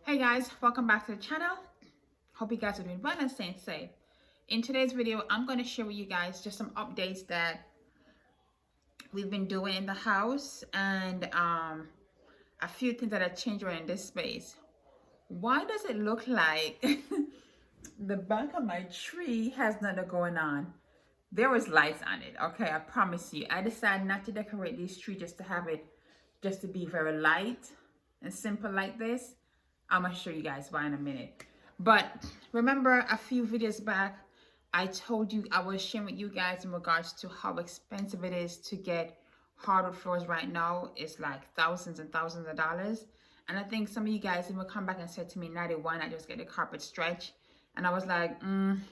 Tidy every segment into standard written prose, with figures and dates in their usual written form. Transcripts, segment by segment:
Hey guys, welcome back to the channel. Hope you guys are doing well and staying safe. In today's video, I'm going to share with you guys just some updates that we've been doing in the house and a few things that have changed around this space. Why does it look like the back of my tree has nothing going on? There was lights on it, okay? I promise you. I decided not to decorate this tree just to have it, just to be very light and simple like this. I'm gonna show you guys why in a minute. But remember a few videos back, I told you I was sharing with you guys in regards to how expensive it is to get hardwood floors right now. It's like thousands and thousands of dollars. And I think some of you guys even come back and said to me, Nadia, why not just get the carpet stretch? And I was like,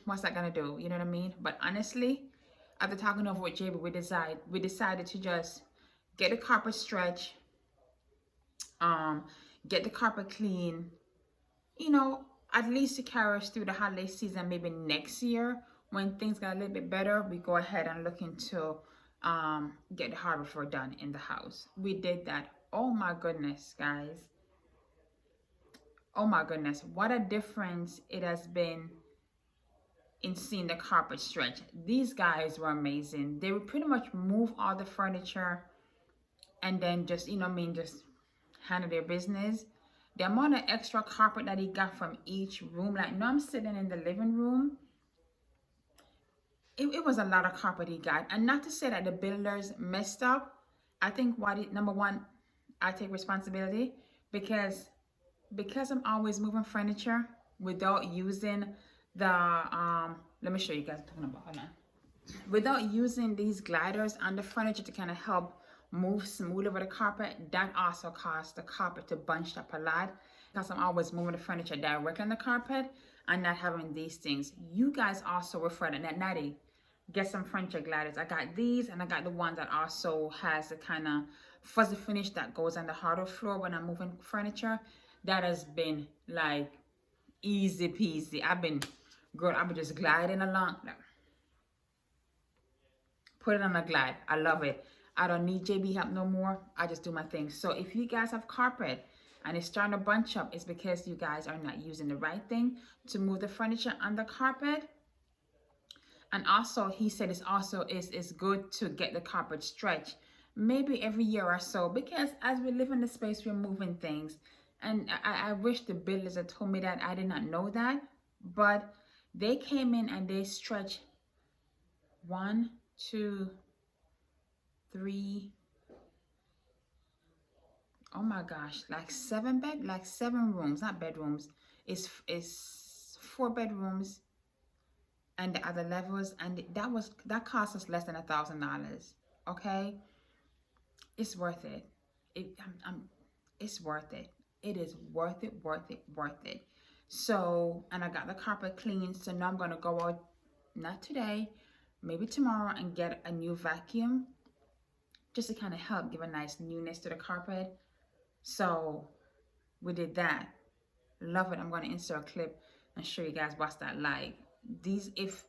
what's that gonna do? You know what I mean? But honestly, after talking over with JB, we decided to just get the carpet stretch, get the carpet clean, you know, at least to carry us through the holiday season. Maybe next year when things got a little bit better, we go ahead and look into get the hardwood floor done in the house. We did that. Oh my goodness, guys. Oh my goodness, what a difference it has been in seeing the carpet stretch. These guys were amazing. They would pretty much move all the furniture and then just, you know what I mean, just handle their business. The amount of extra carpet that he got from each room, like now I'm sitting in the living room, it was a lot of carpet he got. And not to say that the builders messed up. I think number one, I take responsibility because I'm always moving furniture without using the let me show you guys what I'm talking about. Hold on. Without using these gliders on the furniture to kind of help move smooth over the carpet, that also caused the carpet to bunch up a lot because I'm always moving the furniture directly on the carpet and not having these things. You guys also refer to that Natty, get some furniture gliders. I got these and I got the one that also has the kind of fuzzy finish that goes on the hardwood floor when I'm moving furniture. That has been like easy peasy. I've been just gliding along. Put it on a glide. I love it. I don't need JB help no more. I just do my thing. So if you guys have carpet and it's starting to bunch up, it's because you guys are not using the right thing to move the furniture on the carpet. And also, he said it's good to get the carpet stretched maybe every year or so, because as we live in the space, we're moving things. And I wish the builders had told me that. I did not know that. But they came in and they stretched 1, 2, 3, oh my gosh, like 7 rooms, not bedrooms. It's 4 bedrooms and the other levels, and that cost us less than $1,000. Okay, it's worth it. It's worth it. It is worth it. So, and I got the carpet clean, so now I'm gonna go out, not today, maybe tomorrow, and get a new vacuum just to kind of help give a nice newness to the carpet. So we did that. Love it. I'm going to insert a clip and show you guys what's that like. If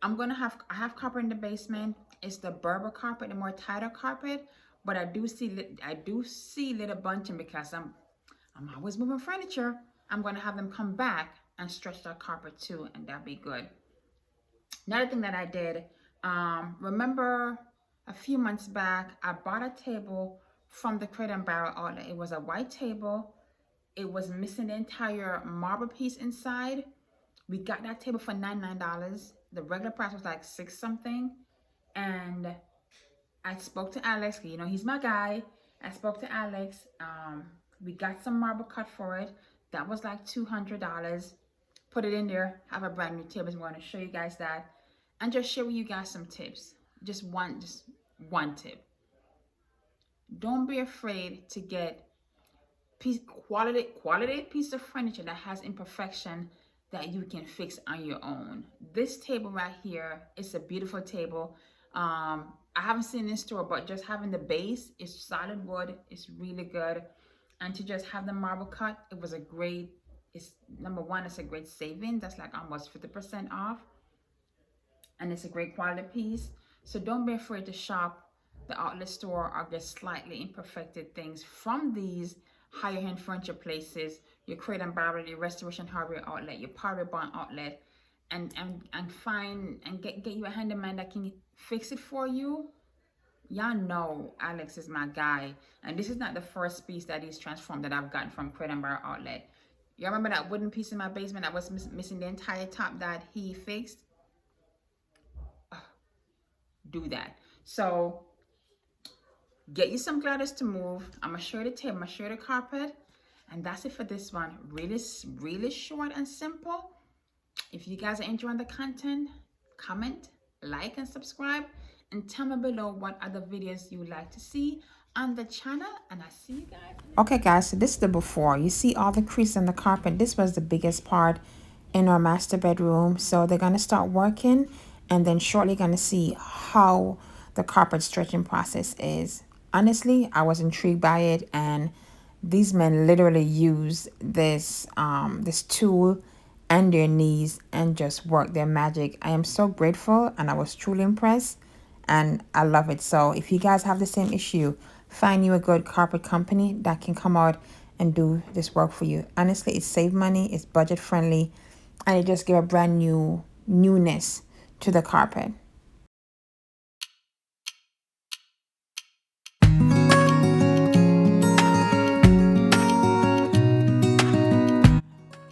I'm going to I have carpet in the basement. It's the Berber carpet, the more tighter carpet, but I do see little bunching because I'm always moving furniture. I'm going to have them come back and stretch that carpet too, and that'll be good. Another thing that I did, remember a few months back, I bought a table from the Crate and Barrel outlet. It was a white table. It was missing the entire marble piece inside. We got that table for $99. The regular price was like $6 something. And I spoke to Alex, you know, he's my guy. I spoke to Alex. We got some marble cut for it. That was like $200. Put it in there, have a brand new table. I'm going to show you guys that and just share with you guys some tips. Just one tip. Don't be afraid to get quality piece of furniture that has imperfection that you can fix on your own. This table right here is a beautiful table. I haven't seen it in store, but just having the base is solid wood. It's really good. And to just have the marble cut, it was a great, number one, it's a great saving. That's like almost 50% off. And it's a great quality piece. So don't be afraid to shop the outlet store or get slightly imperfected things from these higher end furniture places. your Crate and Barrel, your Restoration Hardware outlet, your Pottery Barn outlet, and find and get you a handyman that can fix it for you. Y'all know Alex is my guy, and this is not the first piece that he's transformed that I've gotten from Crate and Barrel outlet. You remember that wooden piece in my basement that was missing the entire top that he fixed? Do that. So get you some gliders to move. I'm gonna show you the table, I'm gonna show you the carpet, and that's it for this one. Really short and simple. If you guys are enjoying the content, comment, like, and subscribe, and tell me below what other videos you would like to see on the channel, and I'll see you guys. Okay guys, so this is the before. You see all the crease in the carpet. This was the biggest part in our master bedroom. So they're gonna start working, and then shortly gonna see how the carpet stretching process is. Honestly, I was intrigued by it, and these men literally use this this tool and their knees and just work their magic. I am so grateful, and I was truly impressed, and I love it. So if you guys have the same issue, find you a good carpet company that can come out and do this work for you. Honestly, it saves money, it's budget friendly, and it just gives a brand new newness to the carpet.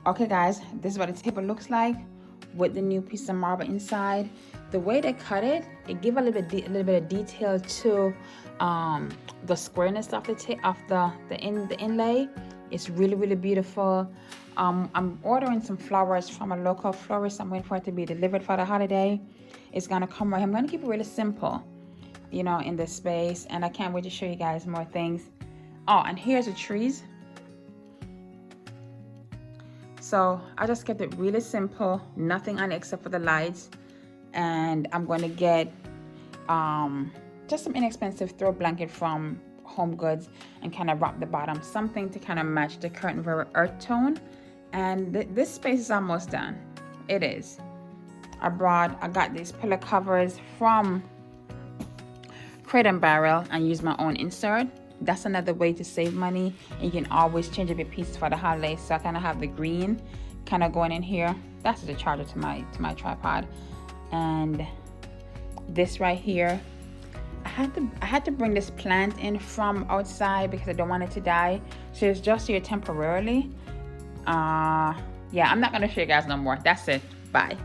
Okay guys, this is what the table looks like with the new piece of marble inside. The way they cut it, it gives a little bit of detail to the squareness of the inlay. It's really beautiful. I'm ordering some flowers from a local florist. I'm waiting for it to be delivered for the holiday. It's gonna come right. I'm gonna keep it really simple, you know, in this space, and I can't wait to show you guys more things. Oh, and here's the trees. So I just kept it really simple, nothing on it except for the lights. And I'm going to get just some inexpensive throw blanket from Home Goods and kind of wrap the bottom, something to kind of match the curtain very earth tone. And this space is almost done. It is. I got these pillow covers from Crate and Barrel and use my own insert. That's another way to save money. And you can always change up your pieces for the holidays. So I kind of have the green kind of going in here. That's the charger to my tripod. And this right here, I had to bring this plant in from outside because I don't want it to die. So it's just here temporarily. Yeah, I'm not gonna show you guys no more. That's it. Bye.